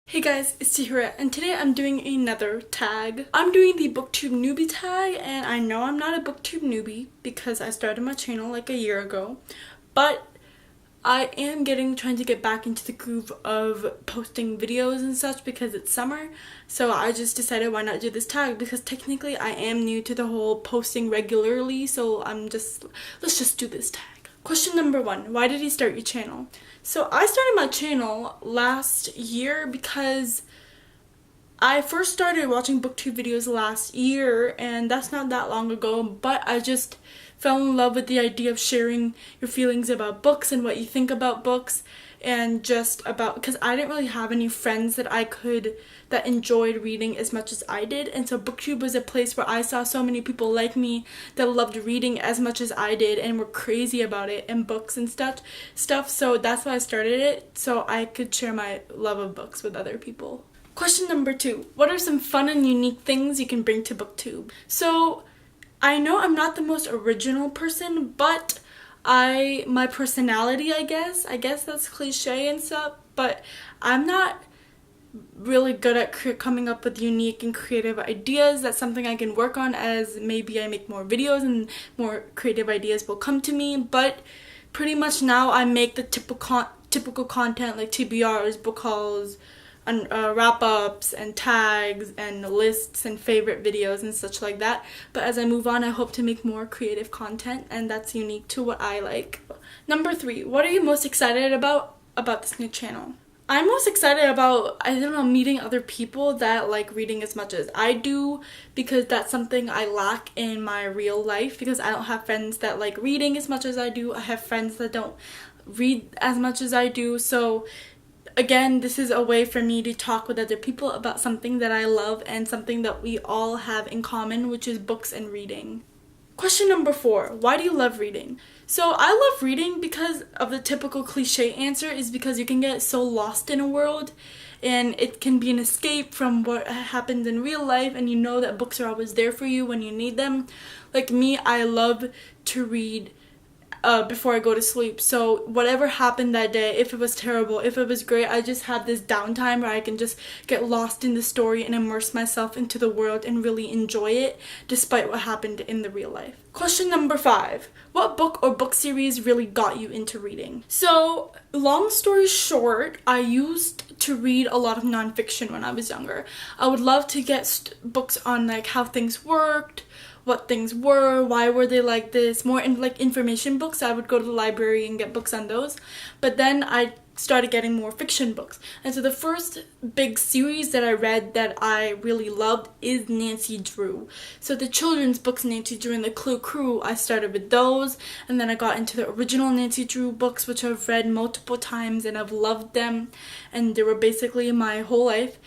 Hey guys, it's Tahira, and today I'm doing another tag. I'm doing the Booktube Newbie Tag, and I know I'm not a Booktube newbie because I started my channel like a year ago, but I am trying to get back into the groove of posting videos and such because it's summer, so I just decided why not do this tag because technically I am new to the whole posting regularly, so let's just do this tag. Question number 1, why did you start your channel? So I started my channel last year because I first started watching booktube videos last year, and that's not that long ago, but I just fell in love with the idea of sharing your feelings about books and what you think about books, and just about, because I didn't really have any friends that enjoyed reading as much as I did, and so booktube was a place where I saw so many people like me that loved reading as much as I did and were crazy about it and books and stuff, so that's why I started it, so I could share my love of books with other people. Question number 2, what are some fun and unique things you can bring to booktube? So I know I'm not the most original person, but my personality, I guess that's cliche and stuff, but I'm not really good at coming up with unique and creative ideas. That's something I can work on as maybe I make more videos and more creative ideas will come to me, but pretty much now I make the typical content like TBRs, book hauls, and wrap-ups and tags and lists and favorite videos and such like that. But as I move on, I hope to make more creative content, and that's unique to what I like. Number 3, what are you most excited about this new channel? I'm most excited about, meeting other people that like reading as much as I do, because that's something I lack in my real life, because I don't have friends that like reading as much as I do. I have friends that don't read as much as I do, so again, this is a way for me to talk with other people about something that I love and something that we all have in common, which is books and reading. Question number 4, why do you love reading? So I love reading because of the typical cliche answer is because you can get so lost in a world, and it can be an escape from what happens in real life, and you know that books are always there for you when you need them. Like me, I love to read before I go to sleep, so whatever happened that day, if it was terrible, if it was great, I just have this downtime where I can just get lost in the story and immerse myself into the world and really enjoy it despite what happened in the real life. Question number 5, what book or book series really got you into reading? So long story short, I used to read a lot of nonfiction when I was younger. I would love to get books on like how things worked, what things were, why were they like this, more like information books. I would go to the library and get books on those, but then I started getting more fiction books, and so the first big series that I read that I really loved is Nancy Drew. So the children's books, Nancy Drew and the Clue Crew, I started with those, and then I got into the original Nancy Drew books, which I've read multiple times and I've loved them, and they were basically my whole life.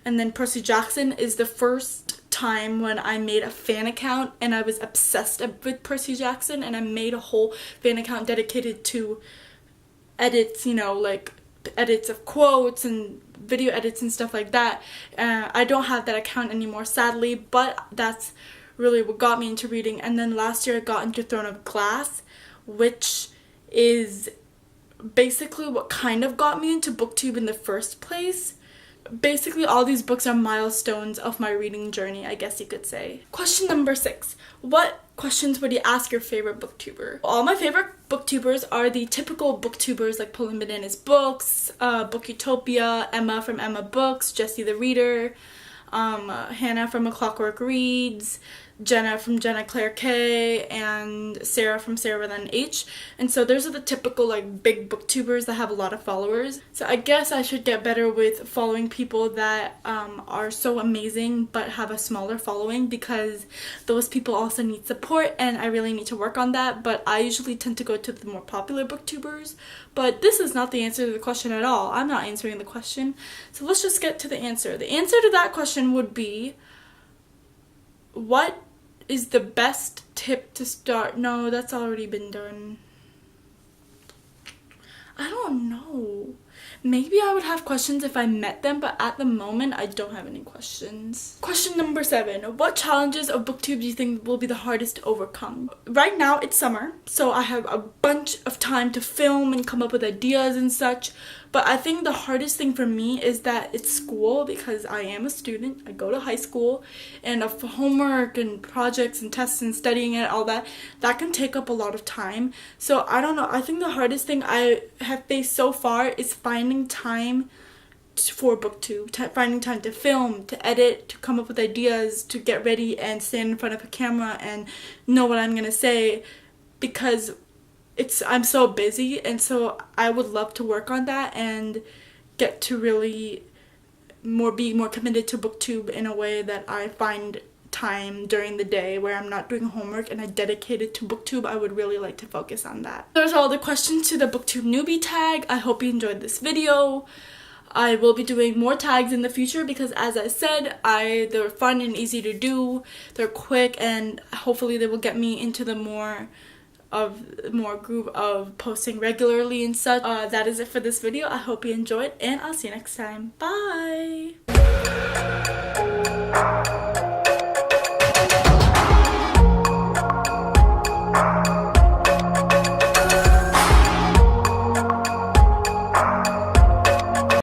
And then Percy Jackson is the first time when I made a fan account, and I was obsessed with Percy Jackson, and I made a whole fan account dedicated to edits, like edits of quotes and video edits and stuff like that. I don't have that account anymore, sadly, but that's really what got me into reading. And then last year I got into Throne of Glass, which is basically what kind of got me into booktube in the first place. Basically, all these books are milestones of my reading journey, I guess you could say. Question number 6. What questions would you ask your favorite booktuber? All my favorite booktubers are the typical booktubers like Pulling Bananas Books, Book Utopia, Emma from Emma Books, Jessie the Reader, Hannah from A Clockwork Reads, Jenna from Jenna Claire K, and Sarah from Sarah with an H. And so those are the typical like big booktubers that have a lot of followers. So I guess I should get better with following people that are so amazing but have a smaller following, because those people also need support, and I really need to work on that. But I usually tend to go to the more popular booktubers. But this is not the answer to the question at all. I'm not answering the question. So let's just get to the answer. The answer to that question would be, what is the best tip to start? No, that's already been done. I don't know. Maybe I would have questions if I met them, but at the moment I don't have any questions. Question number 7. What challenges of booktube do you think will be the hardest to overcome? Right now it's summer, so I have a bunch of time to film and come up with ideas and such, But I think the hardest thing for me is that it's school, because I am a student. I go to high school, and of homework and projects and tests and studying and all that can take up a lot of time. So I don't know. I think the hardest thing I have faced so far is finding time for booktube, finding time to film, to edit, to come up with ideas, to get ready and stand in front of a camera and know what I'm gonna say, because I'm so busy. And so I would love to work on that and get to really be more committed to booktube in a way that I find time during the day where I'm not doing homework and I dedicate it to booktube. I would really like to focus on that. Those are all the questions to the Booktube Newbie tag. I hope you enjoyed this video. I will be doing more tags in the future because, as I said, they're fun and easy to do. They're quick, and hopefully they will get me into the more groove of posting regularly and such. That is it for this video. I hope you enjoyed, and I'll see you next time. Bye!